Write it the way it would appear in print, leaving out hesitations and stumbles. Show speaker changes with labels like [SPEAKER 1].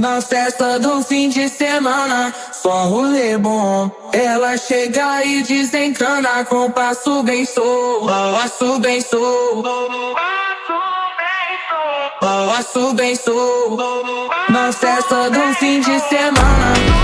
[SPEAKER 1] Na festa do fim de semana, só rolê bom. Ela chega e desencana com passo bem solto, passo bem solto, passo bem solto. Na festa do fim de semana.